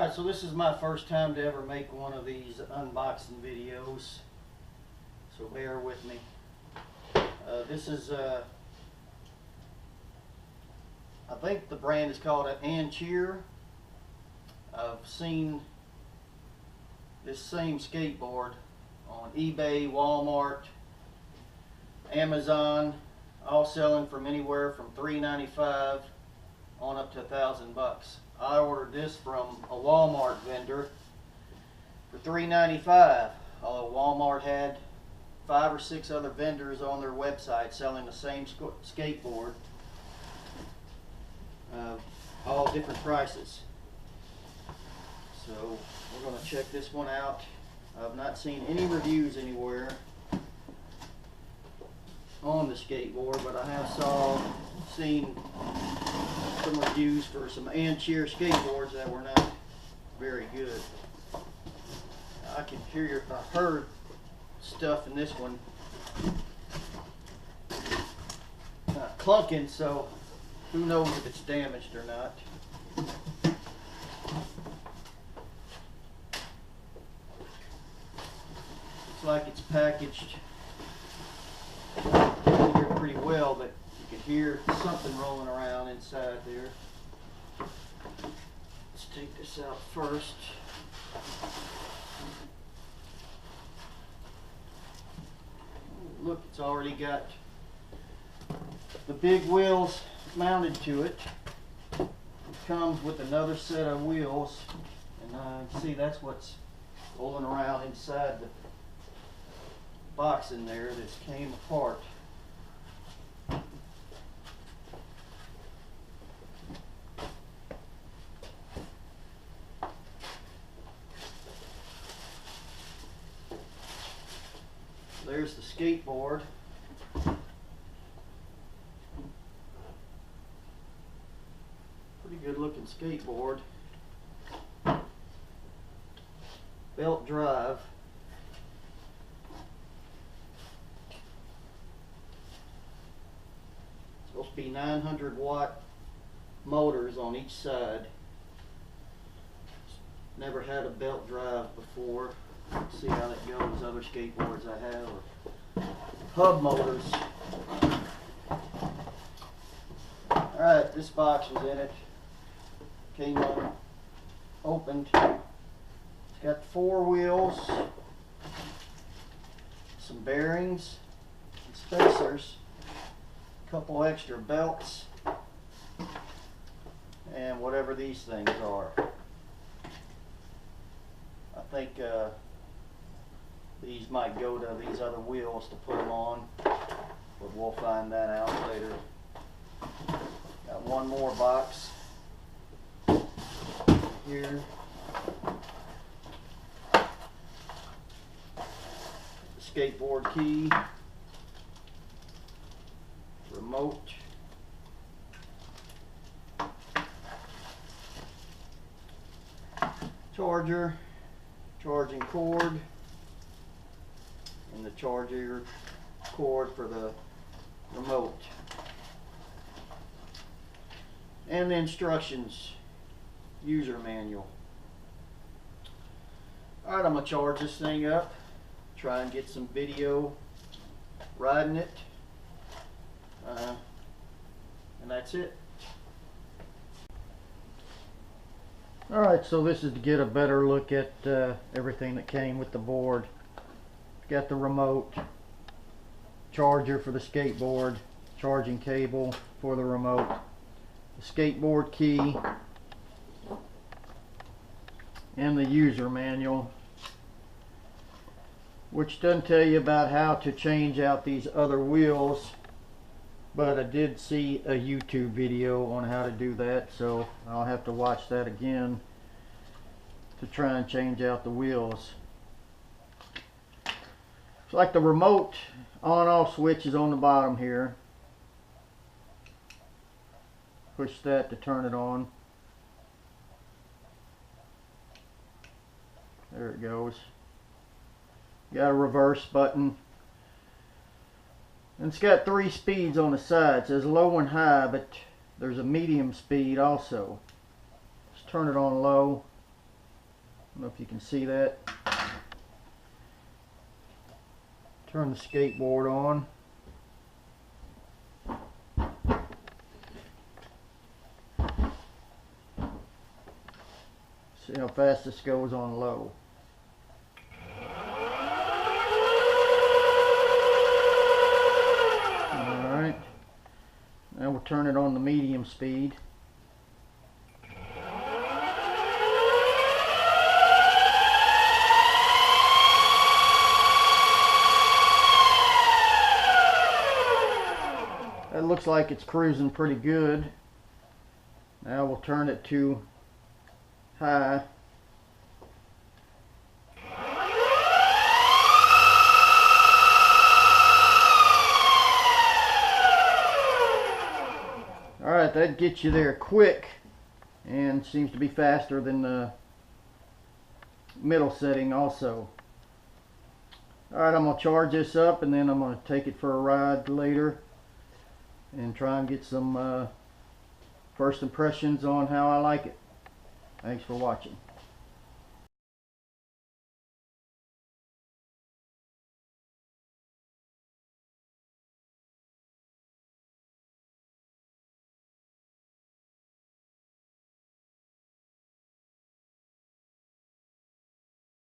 Alright, so this is my first time to ever make one of these unboxing videos, so bear with me. This is, I think the brand is called an Ancheer. I've seen this same skateboard on eBay, Walmart, Amazon, all selling from anywhere from $3.95 on up to $1,000. I ordered this from a Walmart vendor for $3.95. Although Walmart had 5 or 6 other vendors on their website selling the same skateboard, all different prices. So we're going to check this one out. I've not seen any reviews anywhere on the skateboard, but I have seen some reviews for some Ancheer skateboards that were not very good. I heard stuff in this one clunking, so who knows if it's damaged or not. Looks like it's packaged pretty well, but you can hear something rolling around inside there. Let's take this out first. Look, it's already got the big wheels mounted to it. It comes with another set of wheels, and see, that's what's rolling around inside the box in there that came apart. There's the skateboard. Pretty good looking skateboard. Belt drive. Supposed to be 900 watt motors on each side. Never had a belt drive before. See how that goes. Other skateboards I have are hub motors. Alright, this box was in it. Came on, opened. It's got 4 wheels, some bearings, some spacers, a couple extra belts, and whatever these things are. I think these might go to these other wheels to put them on, but we'll find that out later. Got one more box here. The skateboard key, remote, charger, charging cord, and the charger cord for the remote, and the instructions, user manual. Alright, I'm going to charge this thing up, try and get some video riding it, and that's it. Alright, so this is to get a better look at everything that came with the board. Got the remote, charger for the skateboard, charging cable for the remote, the skateboard key, and the user manual, which doesn't tell you about how to change out these other wheels, but I did see a YouTube video on how to do that, so I'll have to watch that again to try and change out the wheels. It's like the remote on-off switch is on the bottom here. Push that to turn it on. There it goes. Got a reverse button. And it's got 3 speeds on the side. It says low and high, but there's a medium speed also. Let's turn it on low. don't know if you can see that. Turn the skateboard on. See how fast this goes on low. Alright. Now we'll turn it on the medium speed. It looks like it's cruising pretty good. Now we'll turn it to high. Alright, that gets you there quick and seems to be faster than the middle setting also. Alright, I'm going to charge this up and then I'm going to take it for a ride later and try and get some first impressions on how I like it. Thanks for watching.